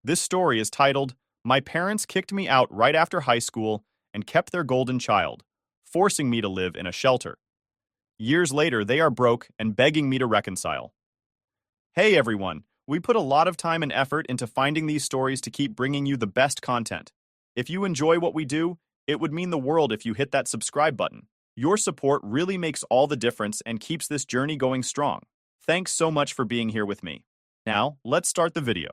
This story is titled, My Parents Kicked Me Out Right After High School and Kept Their Golden Child, forcing me to live in a shelter. Years later, they are broke and begging me to reconcile. Hey everyone, we put a lot of time and effort into finding these stories to keep bringing you the best content. If you enjoy what we do, it would mean the world if you hit that subscribe button. Your support really makes all the difference and keeps this journey going strong. Thanks so much for being here with me. Now, let's start the video.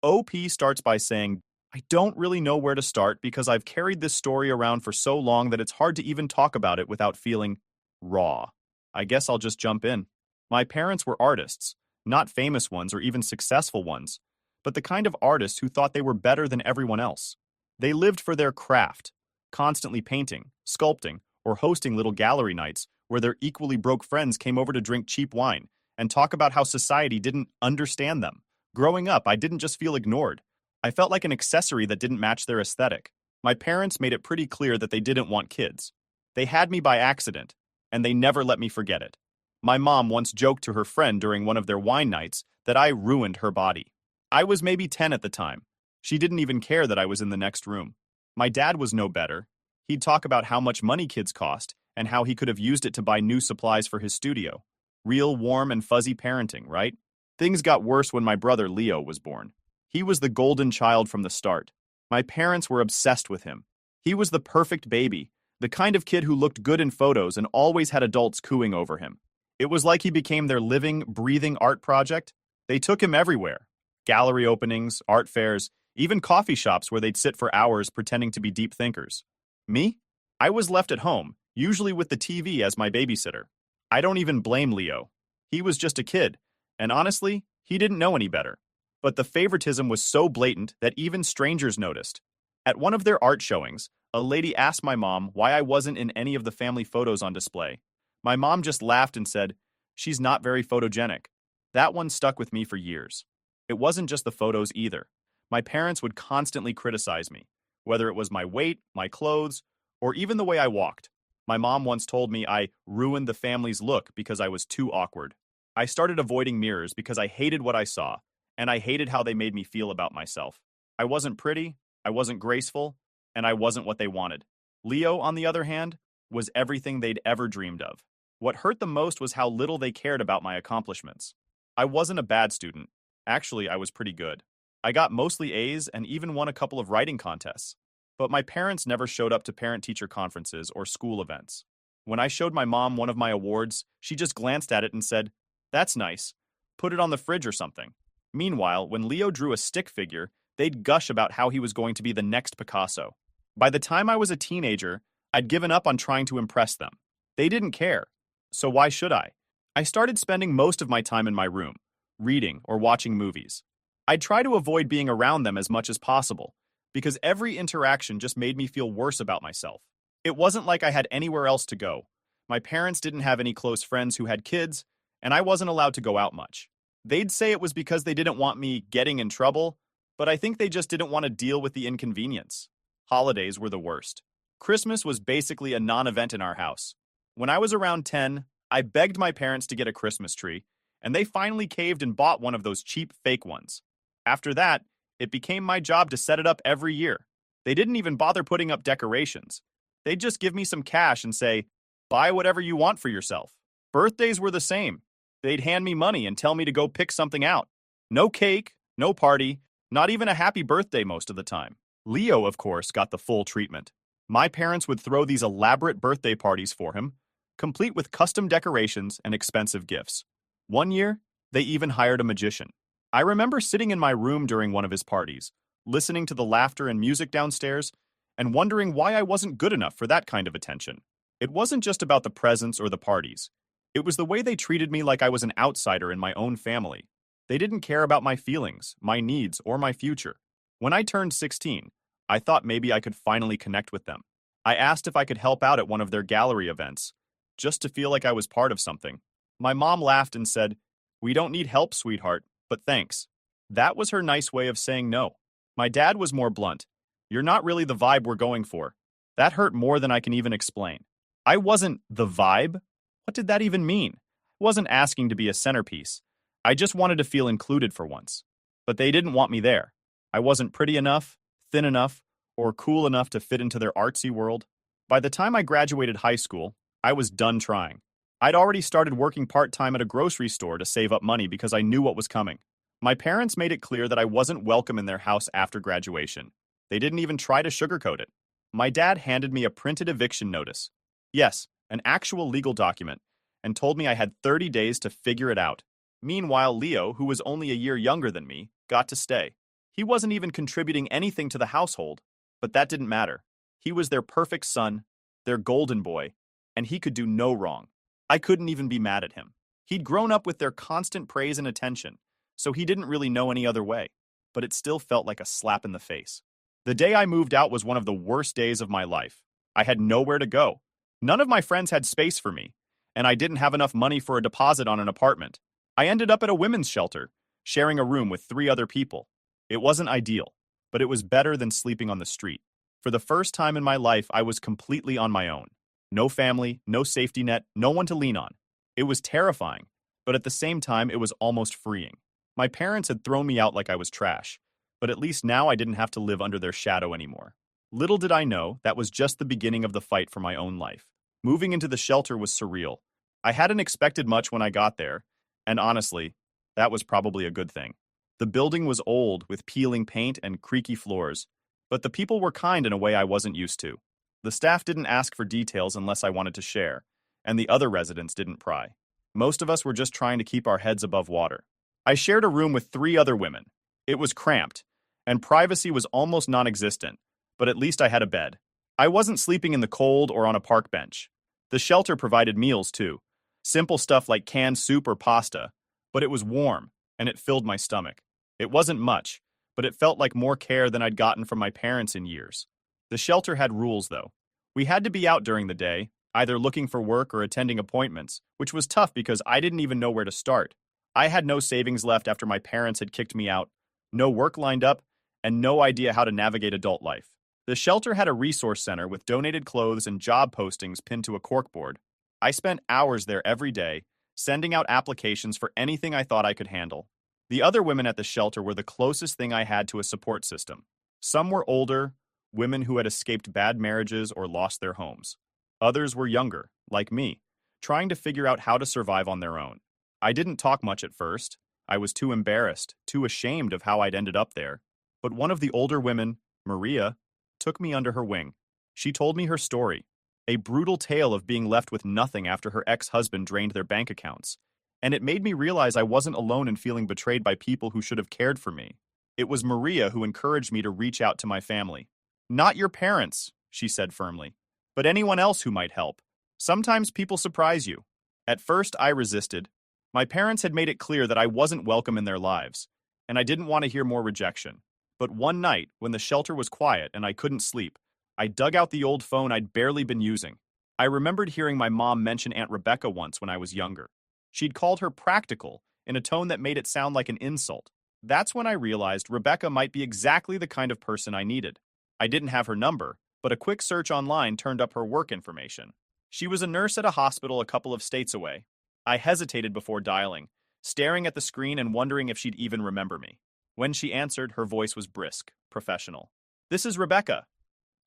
OP starts by saying, I don't really know where to start because I've carried this story around for so long that it's hard to even talk about it without feeling raw. I guess I'll just jump in. My parents were artists, not famous ones or even successful ones, but the kind of artists who thought they were better than everyone else. They lived for their craft, constantly painting, sculpting, or hosting little gallery nights where their equally broke friends came over to drink cheap wine and talk about how society didn't understand them. Growing up, I didn't just feel ignored. I felt like an accessory that didn't match their aesthetic. My parents made it pretty clear that they didn't want kids. They had me by accident, and they never let me forget it. My mom once joked to her friend during one of their wine nights that I ruined her body. I was maybe 10 at the time. She didn't even care that I was in the next room. My dad was no better. He'd talk about how much money kids cost and how he could have used it to buy new supplies for his studio. Real warm and fuzzy parenting, right? Things got worse when my brother Leo was born. He was the golden child from the start. My parents were obsessed with him. He was the perfect baby, the kind of kid who looked good in photos and always had adults cooing over him. It was like he became their living, breathing art project. They took him everywhere. Gallery openings, art fairs, even coffee shops where they'd sit for hours pretending to be deep thinkers. Me? I was left at home, usually with the TV as my babysitter. I don't even blame Leo. He was just a kid, and honestly, he didn't know any better. But the favoritism was so blatant that even strangers noticed. At one of their art showings, a lady asked my mom why I wasn't in any of the family photos on display. My mom just laughed and said, "She's not very photogenic." That one stuck with me for years. It wasn't just the photos either. My parents would constantly criticize me, whether it was my weight, my clothes, or even the way I walked. My mom once told me I ruined the family's look because I was too awkward. I started avoiding mirrors because I hated what I saw, and I hated how they made me feel about myself. I wasn't pretty, I wasn't graceful, and I wasn't what they wanted. Leo, on the other hand, was everything they'd ever dreamed of. What hurt the most was how little they cared about my accomplishments. I wasn't a bad student. Actually, I was pretty good. I got mostly A's and even won a couple of writing contests. But my parents never showed up to parent-teacher conferences or school events. When I showed my mom one of my awards, she just glanced at it and said, "That's nice. Put it on the fridge or something." Meanwhile, when Leo drew a stick figure, they'd gush about how he was going to be the next Picasso. By the time I was a teenager, I'd given up on trying to impress them. They didn't care. So why should I? I started spending most of my time in my room, reading or watching movies. I'd try to avoid being around them as much as possible, because every interaction just made me feel worse about myself. It wasn't like I had anywhere else to go. My parents didn't have any close friends who had kids, and I wasn't allowed to go out much. They'd say it was because they didn't want me getting in trouble, but I think they just didn't want to deal with the inconvenience. Holidays were the worst. Christmas was basically a non-event in our house. When I was around 10, I begged my parents to get a Christmas tree, and they finally caved and bought one of those cheap fake ones. After that, it became my job to set it up every year. They didn't even bother putting up decorations. They'd just give me some cash and say, "Buy whatever you want for yourself." Birthdays were the same. They'd hand me money and tell me to go pick something out. No cake, no party, not even a happy birthday most of the time. Leo, of course, got the full treatment. My parents would throw these elaborate birthday parties for him, complete with custom decorations and expensive gifts. One year, they even hired a magician. I remember sitting in my room during one of his parties, listening to the laughter and music downstairs, and wondering why I wasn't good enough for that kind of attention. It wasn't just about the presents or the parties. It was the way they treated me like I was an outsider in my own family. They didn't care about my feelings, my needs, or my future. When I turned 16, I thought maybe I could finally connect with them. I asked if I could help out at one of their gallery events, just to feel like I was part of something. My mom laughed and said, "We don't need help, sweetheart, but thanks." That was her nice way of saying no. My dad was more blunt. "You're not really the vibe we're going for." That hurt more than I can even explain. I wasn't the vibe? What did that even mean? I wasn't asking to be a centerpiece. I just wanted to feel included for once. But they didn't want me there. I wasn't pretty enough, thin enough, or cool enough to fit into their artsy world. By the time I graduated high school, I was done trying. I'd already started working part-time at a grocery store to save up money because I knew what was coming. My parents made it clear that I wasn't welcome in their house after graduation. They didn't even try to sugarcoat it. My dad handed me a printed eviction notice. Yes, an actual legal document, and told me I had 30 days to figure it out. Meanwhile, Leo, who was only a year younger than me, got to stay. He wasn't even contributing anything to the household, but that didn't matter. He was their perfect son, their golden boy, and he could do no wrong. I couldn't even be mad at him. He'd grown up with their constant praise and attention, so he didn't really know any other way, but it still felt like a slap in the face. The day I moved out was one of the worst days of my life. I had nowhere to go. None of my friends had space for me, and I didn't have enough money for a deposit on an apartment. I ended up at a women's shelter, sharing a room with 3 other people. It wasn't ideal, but it was better than sleeping on the street. For the first time in my life, I was completely on my own. No family, no safety net, no one to lean on. It was terrifying, but at the same time, it was almost freeing. My parents had thrown me out like I was trash, but at least now I didn't have to live under their shadow anymore. Little did I know that was just the beginning of the fight for my own life. Moving into the shelter was surreal. I hadn't expected much when I got there, and honestly, that was probably a good thing. The building was old, with peeling paint and creaky floors, but the people were kind in a way I wasn't used to. The staff didn't ask for details unless I wanted to share, and the other residents didn't pry. Most of us were just trying to keep our heads above water. I shared a room with 3 other women. It was cramped, and privacy was almost non-existent, but at least I had a bed. I wasn't sleeping in the cold or on a park bench. The shelter provided meals, too. Simple stuff like canned soup or pasta, but it was warm, and it filled my stomach. It wasn't much, but it felt like more care than I'd gotten from my parents in years. The shelter had rules, though. We had to be out during the day, either looking for work or attending appointments, which was tough because I didn't even know where to start. I had no savings left after my parents had kicked me out, no work lined up, and no idea how to navigate adult life. The shelter had a resource center with donated clothes and job postings pinned to a corkboard. I spent hours there every day, sending out applications for anything I thought I could handle. The other women at the shelter were the closest thing I had to a support system. Some were older, women who had escaped bad marriages or lost their homes. Others were younger, like me, trying to figure out how to survive on their own. I didn't talk much at first. I was too embarrassed, too ashamed of how I'd ended up there. But one of the older women, Maria, took me under her wing. She told me her story, a brutal tale of being left with nothing after her ex-husband drained their bank accounts. And it made me realize I wasn't alone in feeling betrayed by people who should have cared for me. It was Maria who encouraged me to reach out to my family. "Not your parents," she said firmly, "but anyone else who might help. Sometimes people surprise you." At first, I resisted. My parents had made it clear that I wasn't welcome in their lives, and I didn't want to hear more rejection. But one night, when the shelter was quiet and I couldn't sleep, I dug out the old phone I'd barely been using. I remembered hearing my mom mention Aunt Rebecca once when I was younger. She'd called her practical in a tone that made it sound like an insult. That's when I realized Rebecca might be exactly the kind of person I needed. I didn't have her number, but a quick search online turned up her work information. She was a nurse at a hospital a couple of states away. I hesitated before dialing, staring at the screen and wondering if she'd even remember me. When she answered, her voice was brisk, professional. "This is Rebecca."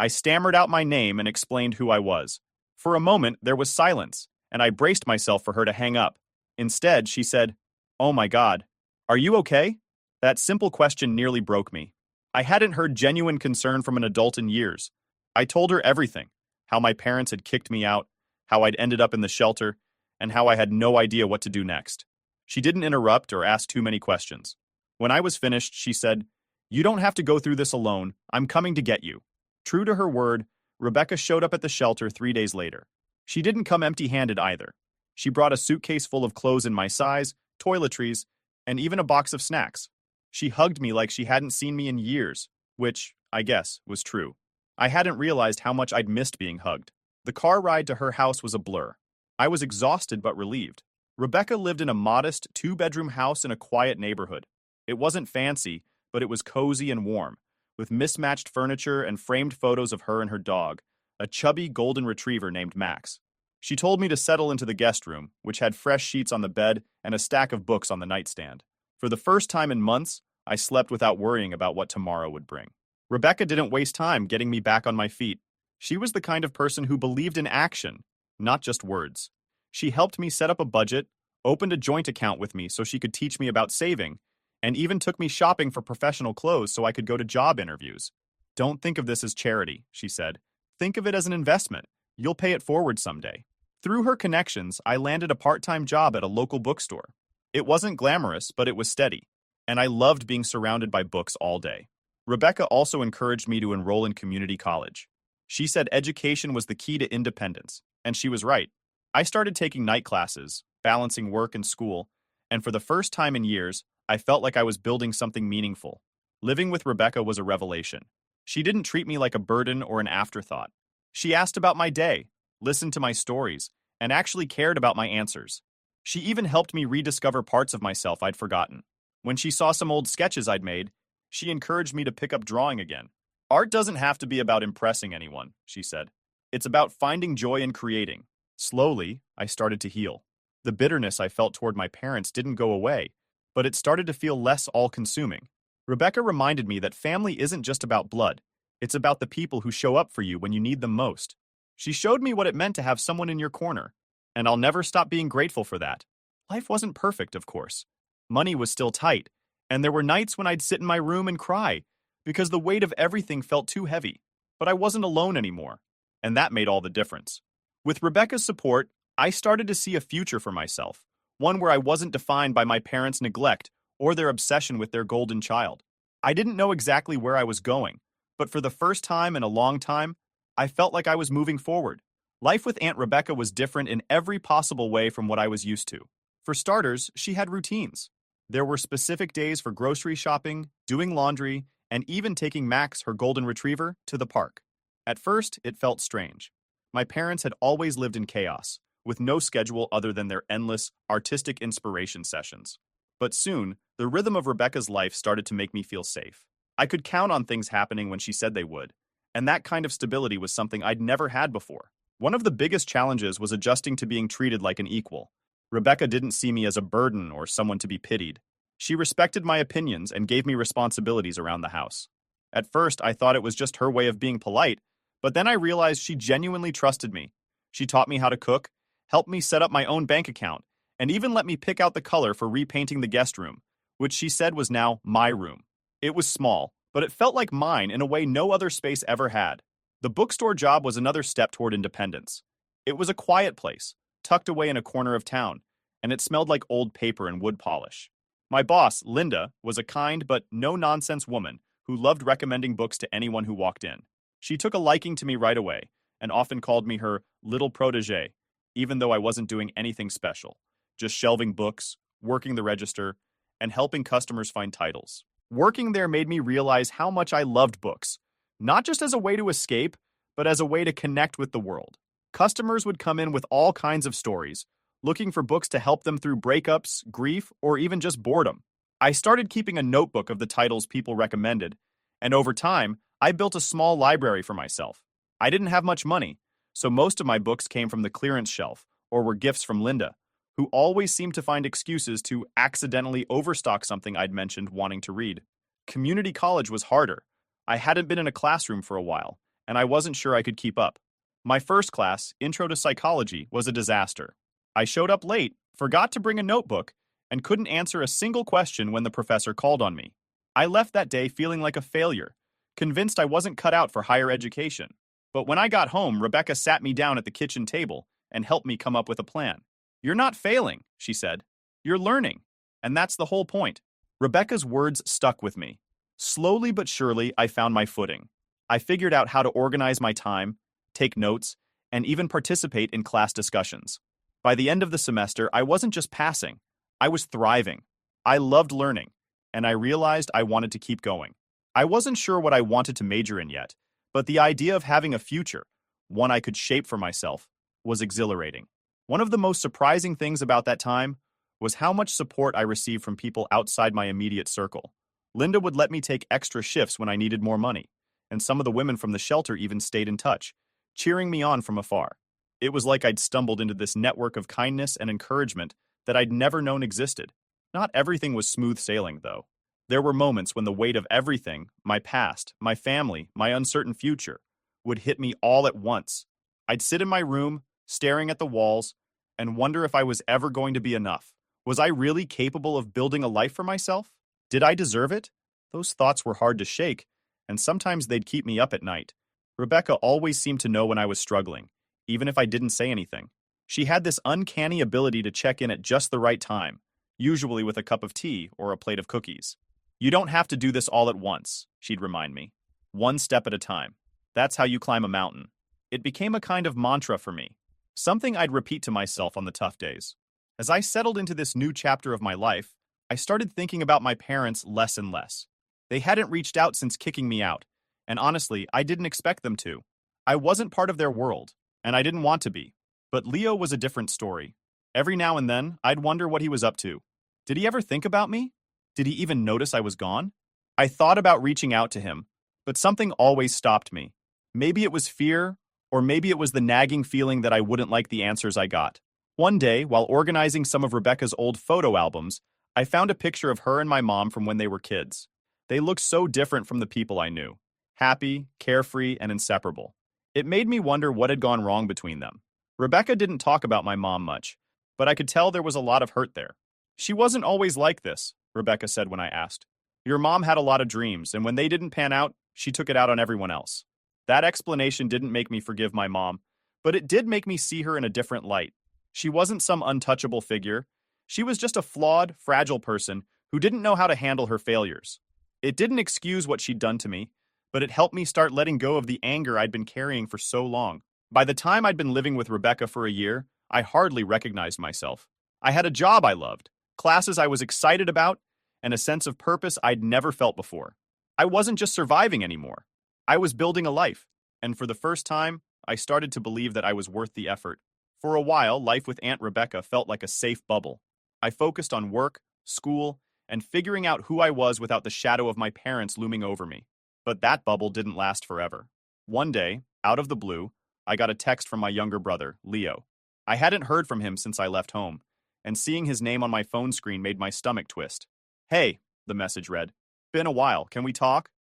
I stammered out my name and explained who I was. For a moment, there was silence, and I braced myself for her to hang up. Instead, she said, "Oh my God, are you okay?" That simple question nearly broke me. I hadn't heard genuine concern from an adult in years. I told her everything, how my parents had kicked me out, how I'd ended up in the shelter, and how I had no idea what to do next. She didn't interrupt or ask too many questions. When I was finished, she said, "You don't have to go through this alone. I'm coming to get you." True to her word, Rebecca showed up at the shelter 3 days later. She didn't come empty-handed either. She brought a suitcase full of clothes in my size, toiletries, and even a box of snacks. She hugged me like she hadn't seen me in years, which, I guess, was true. I hadn't realized how much I'd missed being hugged. The car ride to her house was a blur. I was exhausted but relieved. Rebecca lived in a modest 2-bedroom house in a quiet neighborhood. It wasn't fancy, but it was cozy and warm, with mismatched furniture and framed photos of her and her dog, a chubby golden retriever named Max. She told me to settle into the guest room, which had fresh sheets on the bed and a stack of books on the nightstand. For the first time in months, I slept without worrying about what tomorrow would bring. Rebecca didn't waste time getting me back on my feet. She was the kind of person who believed in action, not just words. She helped me set up a budget, opened a joint account with me so she could teach me about saving, and even took me shopping for professional clothes so I could go to job interviews. Don't think of this as charity, she said. Think of it as an investment. You'll pay it forward someday. Through her connections, I landed a part-time job at a local bookstore. It wasn't glamorous, but it was steady, and I loved being surrounded by books all day. Rebecca also encouraged me to enroll in community college. She said education was the key to independence, and she was right. I started taking night classes, balancing work and school, and for the first time in years, I felt like I was building something meaningful. Living with Rebecca was a revelation. She didn't treat me like a burden or an afterthought. She asked about my day, listened to my stories, and actually cared about my answers. She even helped me rediscover parts of myself I'd forgotten. When she saw some old sketches I'd made, she encouraged me to pick up drawing again. Art doesn't have to be about impressing anyone, she said. It's about finding joy in creating. Slowly, I started to heal. The bitterness I felt toward my parents didn't go away, but it started to feel less all-consuming. Rebecca reminded me that family isn't just about blood. It's about the people who show up for you when you need them most. She showed me what it meant to have someone in your corner, and I'll never stop being grateful for that. Life wasn't perfect, of course. Money was still tight, and there were nights when I'd sit in my room and cry because the weight of everything felt too heavy. But I wasn't alone anymore, and that made all the difference. With Rebecca's support, I started to see a future for myself, one where I wasn't defined by my parents' neglect or their obsession with their golden child. I didn't know exactly where I was going, but for the first time in a long time, I felt like I was moving forward. Life with Aunt Rebecca was different in every possible way from what I was used to. For starters, she had routines. There were specific days for grocery shopping, doing laundry, and even taking Max, her golden retriever, to the park. At first, it felt strange. My parents had always lived in chaos, with no schedule other than their endless, artistic inspiration sessions. But soon, the rhythm of Rebecca's life started to make me feel safe. I could count on things happening when she said they would, and that kind of stability was something I'd never had before. One of the biggest challenges was adjusting to being treated like an equal. Rebecca didn't see me as a burden or someone to be pitied. She respected my opinions and gave me responsibilities around the house. At first, I thought it was just her way of being polite, but then I realized she genuinely trusted me. She taught me how to cook, helped me set up my own bank account, and even let me pick out the color for repainting the guest room, which she said was now my room. It was small, but it felt like mine in a way no other space ever had. The bookstore job was another step toward independence. It was a quiet place, tucked away in a corner of town, and it smelled like old paper and wood polish. My boss, Linda, was a kind but no-nonsense woman who loved recommending books to anyone who walked in. She took a liking to me right away and often called me her little protege, even though I wasn't doing anything special, just shelving books, working the register, and helping customers find titles. Working there made me realize how much I loved books, not just as a way to escape, but as a way to connect with the world. Customers would come in with all kinds of stories, looking for books to help them through breakups, grief, or even just boredom. I started keeping a notebook of the titles people recommended, and over time, I built a small library for myself. I didn't have much money, so most of my books came from the clearance shelf or were gifts from Linda, who always seemed to find excuses to accidentally overstock something I'd mentioned wanting to read. Community college was harder. I hadn't been in a classroom for a while, and I wasn't sure I could keep up. My first class, Intro to Psychology, was a disaster. I showed up late, forgot to bring a notebook, and couldn't answer a single question when the professor called on me. I left that day feeling like a failure, convinced I wasn't cut out for higher education. But when I got home, Rebecca sat me down at the kitchen table and helped me come up with a plan. "You're not failing," she said. "You're learning." And that's the whole point. Rebecca's words stuck with me. Slowly but surely, I found my footing. I figured out how to organize my time, take notes, and even participate in class discussions. By the end of the semester, I wasn't just passing. I was thriving. I loved learning, and I realized I wanted to keep going. I wasn't sure what I wanted to major in yet, but the idea of having a future, one I could shape for myself, was exhilarating. One of the most surprising things about that time was how much support I received from people outside my immediate circle. Linda would let me take extra shifts when I needed more money, and some of the women from the shelter even stayed in touch, cheering me on from afar. It was like I'd stumbled into this network of kindness and encouragement that I'd never known existed. Not everything was smooth sailing, though. There were moments when the weight of everything, my past, my family, my uncertain future, would hit me all at once. I'd sit in my room, staring at the walls, and wonder if I was ever going to be enough. Was I really capable of building a life for myself? Did I deserve it? Those thoughts were hard to shake, and sometimes they'd keep me up at night. Rebecca always seemed to know when I was struggling, even if I didn't say anything. She had this uncanny ability to check in at just the right time, usually with a cup of tea or a plate of cookies. You don't have to do this all at once, she'd remind me. One step at a time. That's how you climb a mountain. It became a kind of mantra for me, something I'd repeat to myself on the tough days. As I settled into this new chapter of my life, I started thinking about my parents less and less. They hadn't reached out since kicking me out, and honestly, I didn't expect them to. I wasn't part of their world, and I didn't want to be. But Leo was a different story. Every now and then, I'd wonder what he was up to. Did he ever think about me? Did he even notice I was gone? I thought about reaching out to him, but something always stopped me. Maybe it was fear, or maybe it was the nagging feeling that I wouldn't like the answers I got. One day, while organizing some of Rebecca's old photo albums, I found a picture of her and my mom from when they were kids. They looked so different from the people I knew. Happy, carefree, and inseparable. It made me wonder what had gone wrong between them. Rebecca didn't talk about my mom much, but I could tell there was a lot of hurt there. She wasn't always like this, Rebecca said when I asked. Your mom had a lot of dreams, and when they didn't pan out, she took it out on everyone else. That explanation didn't make me forgive my mom, but it did make me see her in a different light. She wasn't some untouchable figure. She was just a flawed, fragile person who didn't know how to handle her failures. It didn't excuse what she'd done to me, but it helped me start letting go of the anger I'd been carrying for so long. By the time I'd been living with Rebecca for a year, I hardly recognized myself. I had a job I loved, classes I was excited about, and a sense of purpose I'd never felt before. I wasn't just surviving anymore. I was building a life, and for the first time, I started to believe that I was worth the effort. For a while, life with Aunt Rebecca felt like a safe bubble. I focused on work, school, and figuring out who I was without the shadow of my parents looming over me. But that bubble didn't last forever. One day, out of the blue, I got a text from my younger brother, Leo. I hadn't heard from him since I left home, and seeing his name on my phone screen made my stomach twist. Hey, the message read. Been a while, can we talk?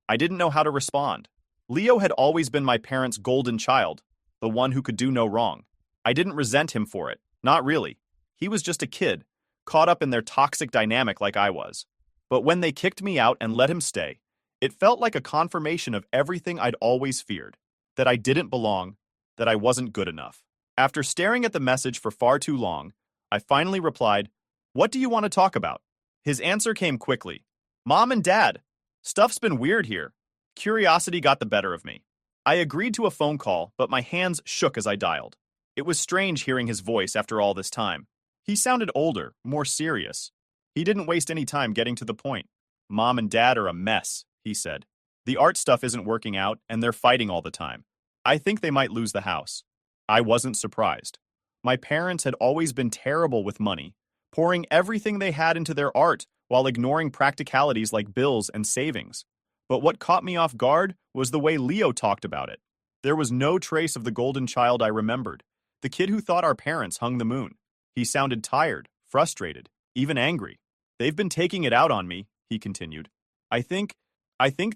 I didn't know how to respond. Leo had always been my parents' golden child, the one who could do no wrong. I didn't resent him for it, not really. He was just a kid, caught up in their toxic dynamic like I was. But when they kicked me out and let him stay, it felt like a confirmation of everything I'd always feared, that I didn't belong, that I wasn't good enough. After staring at the message for far too long, I finally replied, "What do you want to talk about?" His answer came quickly. "Mom and Dad, stuff's been weird here." Curiosity got the better of me. I agreed to a phone call, but my hands shook as I dialed. It was strange hearing his voice after all this time. He sounded older, more serious. He didn't waste any time getting to the point. "Mom and Dad are a mess," he said. "The art stuff isn't working out, and they're fighting all the time. I think they might lose the house." I wasn't surprised. My parents had always been terrible with money, pouring everything they had into their art while ignoring practicalities like bills and savings. But what caught me off guard was the way Leo talked about it. There was no trace of the golden child I remembered, the kid who thought our parents hung the moon. He sounded tired, frustrated, even angry. "They've been taking it out on me," he continued. I think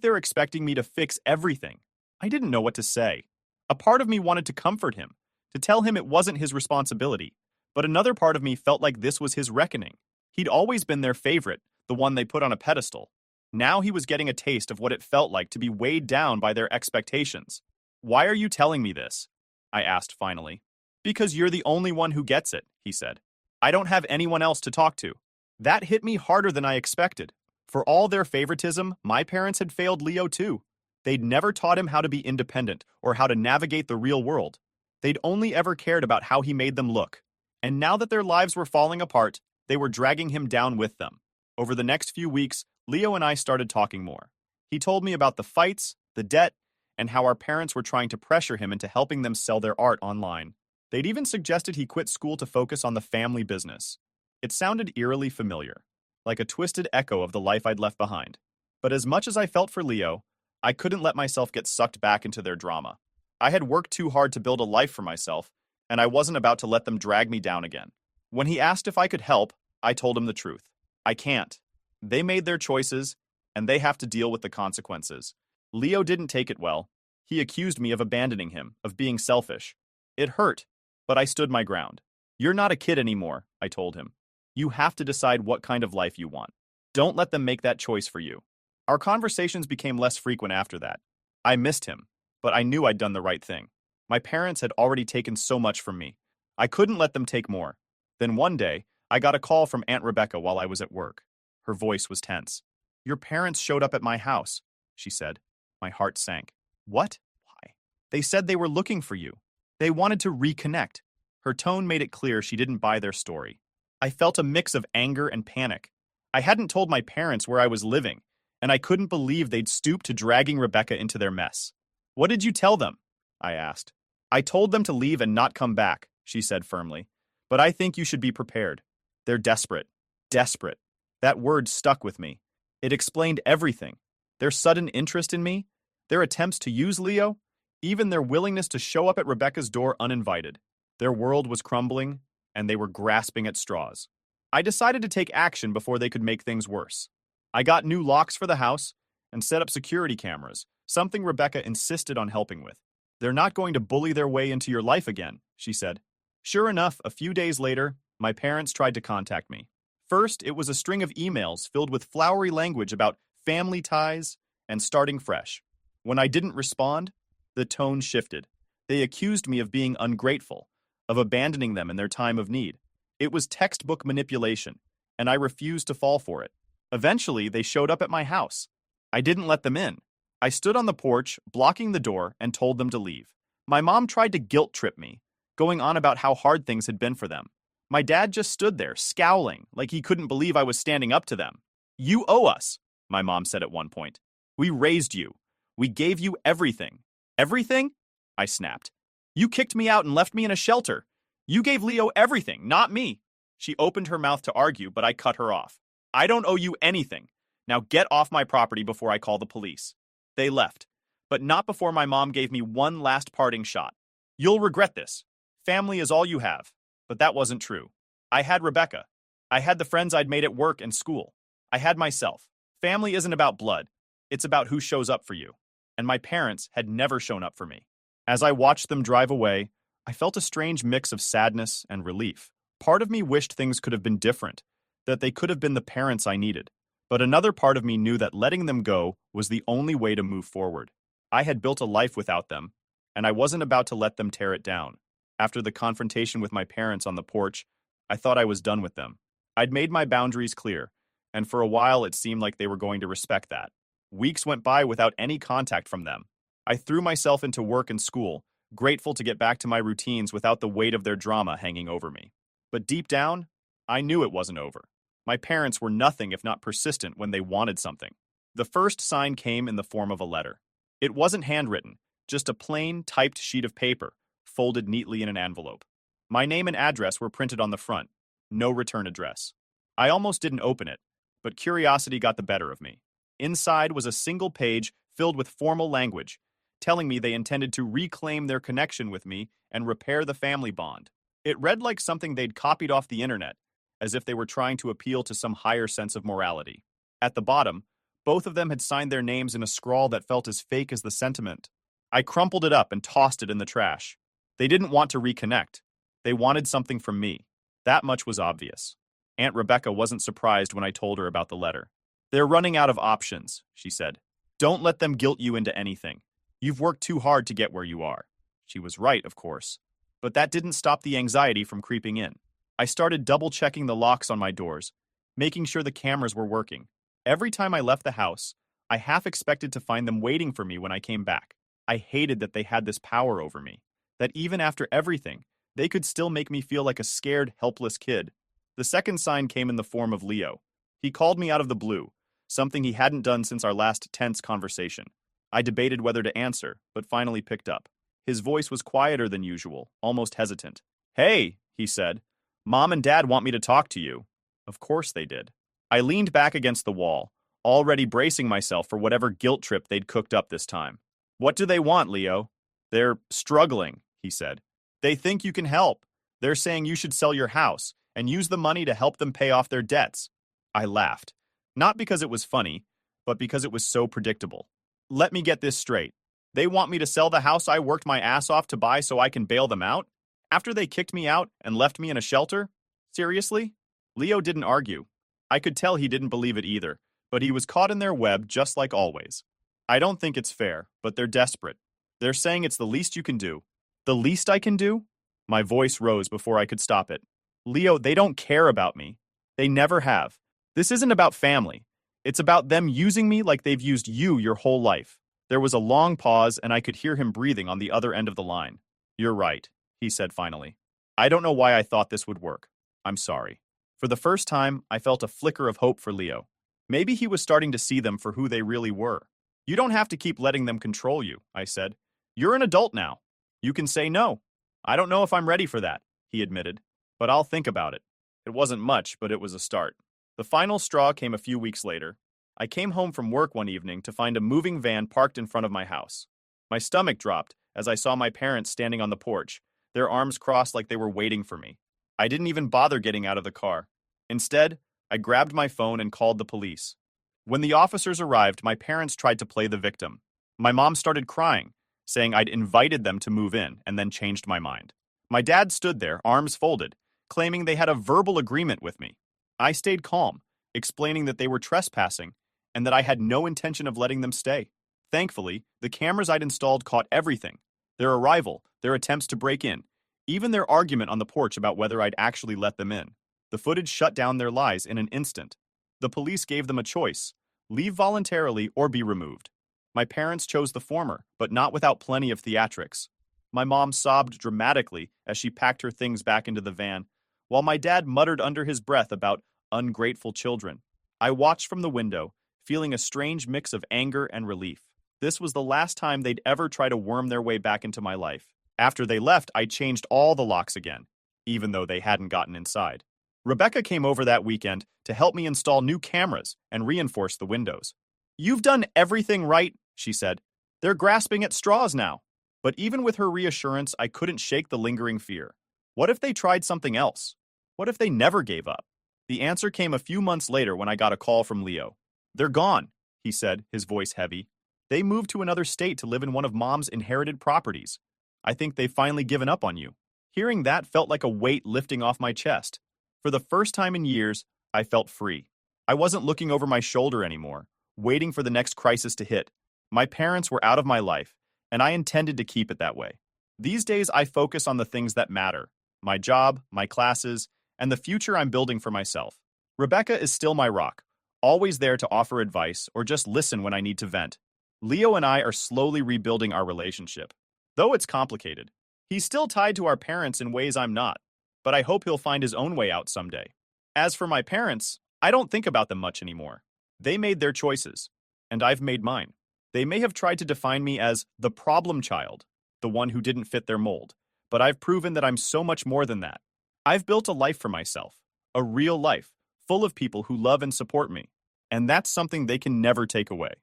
they're expecting me to fix everything." I didn't know what to say. A part of me wanted to comfort him, to tell him it wasn't his responsibility, but another part of me felt like this was his reckoning. He'd always been their favorite, the one they put on a pedestal. Now he was getting a taste of what it felt like to be weighed down by their expectations. "Why are you telling me this?" I asked finally. "Because you're the only one who gets it," he said. "I don't have anyone else to talk to." That hit me harder than I expected. For all their favoritism, my parents had failed Leo too. They'd never taught him how to be independent or how to navigate the real world. They'd only ever cared about how he made them look. And now that their lives were falling apart, they were dragging him down with them. Over the next few weeks, Leo and I started talking more. He told me about the fights, the debt, and how our parents were trying to pressure him into helping them sell their art online. They'd even suggested he quit school to focus on the family business. It sounded eerily familiar, like a twisted echo of the life I'd left behind. But as much as I felt for Leo, I couldn't let myself get sucked back into their drama. I had worked too hard to build a life for myself, and I wasn't about to let them drag me down again. When he asked if I could help, I told him the truth. I can't. They made their choices, and they have to deal with the consequences. Leo didn't take it well. He accused me of abandoning him, of being selfish. It hurt, but I stood my ground. You're not a kid anymore, I told him. You have to decide what kind of life you want. Don't let them make that choice for you. Our conversations became less frequent after that. I missed him, but I knew I'd done the right thing. My parents had already taken so much from me. I couldn't let them take more. Then one day, I got a call from Aunt Rebecca while I was at work. Her voice was tense. Your parents showed up at my house, she said. My heart sank. What? Why? They said they were looking for you. They wanted to reconnect. Her tone made it clear she didn't buy their story. I felt a mix of anger and panic. I hadn't told my parents where I was living, and I couldn't believe they'd stoop to dragging Rebecca into their mess. What did you tell them? I asked. I told them to leave and not come back, she said firmly. But I think you should be prepared. They're desperate. Desperate. That word stuck with me. It explained everything. Their sudden interest in me, their attempts to use Leo, even their willingness to show up at Rebecca's door uninvited. Their world was crumbling, and they were grasping at straws. I decided to take action before they could make things worse. I got new locks for the house and set up security cameras, something Rebecca insisted on helping with. They're not going to bully their way into your life again, she said. Sure enough, a few days later, my parents tried to contact me. First, it was a string of emails filled with flowery language about family ties and starting fresh. When I didn't respond, the tone shifted. They accused me of being ungrateful, of abandoning them in their time of need. It was textbook manipulation, and I refused to fall for it. Eventually, they showed up at my house. I didn't let them in. I stood on the porch, blocking the door, and told them to leave. My mom tried to guilt trip me, going on about how hard things had been for them. My dad just stood there, scowling, like he couldn't believe I was standing up to them. You owe us, my mom said at one point. We raised you. We gave you everything. Everything? I snapped. You kicked me out and left me in a shelter. You gave Leo everything, not me. She opened her mouth to argue, but I cut her off. I don't owe you anything. Now get off my property before I call the police. They left, but not before my mom gave me one last parting shot. You'll regret this. Family is all you have. But that wasn't true. I had Rebecca. I had the friends I'd made at work and school. I had myself. Family isn't about blood. It's about who shows up for you. And my parents had never shown up for me. As I watched them drive away, I felt a strange mix of sadness and relief. Part of me wished things could have been different, that they could have been the parents I needed. But another part of me knew that letting them go was the only way to move forward. I had built a life without them, and I wasn't about to let them tear it down. After the confrontation with my parents on the porch, I thought I was done with them. I'd made my boundaries clear, and for a while it seemed like they were going to respect that. Weeks went by without any contact from them. I threw myself into work and school, grateful to get back to my routines without the weight of their drama hanging over me. But deep down, I knew it wasn't over. My parents were nothing if not persistent when they wanted something. The first sign came in the form of a letter. It wasn't handwritten, just a plain, typed sheet of paper, folded neatly in an envelope. My name and address were printed on the front. No return address. I almost didn't open it, but curiosity got the better of me. Inside was a single page filled with formal language, telling me they intended to reclaim their connection with me and repair the family bond. It read like something they'd copied off the internet, as if they were trying to appeal to some higher sense of morality. At the bottom, both of them had signed their names in a scrawl that felt as fake as the sentiment. I crumpled it up and tossed it in the trash. They didn't want to reconnect. They wanted something from me. That much was obvious. Aunt Rebecca wasn't surprised when I told her about the letter. They're running out of options, she said. Don't let them guilt you into anything. You've worked too hard to get where you are. She was right, of course. But that didn't stop the anxiety from creeping in. I started double-checking the locks on my doors, making sure the cameras were working. Every time I left the house, I half expected to find them waiting for me when I came back. I hated that they had this power over me, that even after everything, they could still make me feel like a scared, helpless kid. The second sign came in the form of Leo. He called me out of the blue, something he hadn't done since our last tense conversation. I debated whether to answer, but finally picked up. His voice was quieter than usual, almost hesitant. Hey, he said. Mom and Dad want me to talk to you. Of course they did. I leaned back against the wall, already bracing myself for whatever guilt trip they'd cooked up this time. What do they want, Leo? They're struggling, he said. They think you can help. They're saying you should sell your house and use the money to help them pay off their debts. I laughed. Not because it was funny, but because it was so predictable. Let me get this straight. They want me to sell the house I worked my ass off to buy so I can bail them out? After they kicked me out and left me in a shelter? Seriously? Leo didn't argue. I could tell he didn't believe it either, but he was caught in their web just like always. I don't think it's fair, but they're desperate. They're saying it's the least you can do. The least I can do? My voice rose before I could stop it. Leo, they don't care about me. They never have. This isn't about family. It's about them using me like they've used you your whole life. There was a long pause, and I could hear him breathing on the other end of the line. You're right, he said finally. I don't know why I thought this would work. I'm sorry. For the first time, I felt a flicker of hope for Leo. Maybe he was starting to see them for who they really were. You don't have to keep letting them control you, I said. You're an adult now. You can say no. I don't know if I'm ready for that, he admitted, but I'll think about it. It wasn't much, but it was a start. The final straw came a few weeks later. I came home from work one evening to find a moving van parked in front of my house. My stomach dropped as I saw my parents standing on the porch, their arms crossed like they were waiting for me. I didn't even bother getting out of the car. Instead, I grabbed my phone and called the police. When the officers arrived, my parents tried to play the victim. My mom started crying, saying I'd invited them to move in and then changed my mind. My dad stood there, arms folded, claiming they had a verbal agreement with me. I stayed calm, explaining that they were trespassing and that I had no intention of letting them stay. Thankfully, the cameras I'd installed caught everything. Their arrival, their attempts to break in, even their argument on the porch about whether I'd actually let them in. The footage shut down their lies in an instant. The police gave them a choice: leave voluntarily or be removed. My parents chose the former, but not without plenty of theatrics. My mom sobbed dramatically as she packed her things back into the van, while my dad muttered under his breath about ungrateful children. I watched from the window, feeling a strange mix of anger and relief. This was the last time they'd ever try to worm their way back into my life. After they left, I changed all the locks again, even though they hadn't gotten inside. Rebecca came over that weekend to help me install new cameras and reinforce the windows. You've done everything right, she said. They're grasping at straws now. But even with her reassurance, I couldn't shake the lingering fear. What if they tried something else? What if they never gave up? The answer came a few months later when I got a call from Leo. They're gone, he said, his voice heavy. They moved to another state to live in one of Mom's inherited properties. I think they've finally given up on you. Hearing that felt like a weight lifting off my chest. For the first time in years, I felt free. I wasn't looking over my shoulder anymore, waiting for the next crisis to hit. My parents were out of my life, and I intended to keep it that way. These days, I focus on the things that matter: my job, my classes, and the future I'm building for myself. Rebecca is still my rock, always there to offer advice or just listen when I need to vent. Leo and I are slowly rebuilding our relationship, though it's complicated. He's still tied to our parents in ways I'm not, but I hope he'll find his own way out someday. As for my parents, I don't think about them much anymore. They made their choices, and I've made mine. They may have tried to define me as the problem child, the one who didn't fit their mold, but I've proven that I'm so much more than that. I've built a life for myself, a real life, full of people who love and support me, and that's something they can never take away.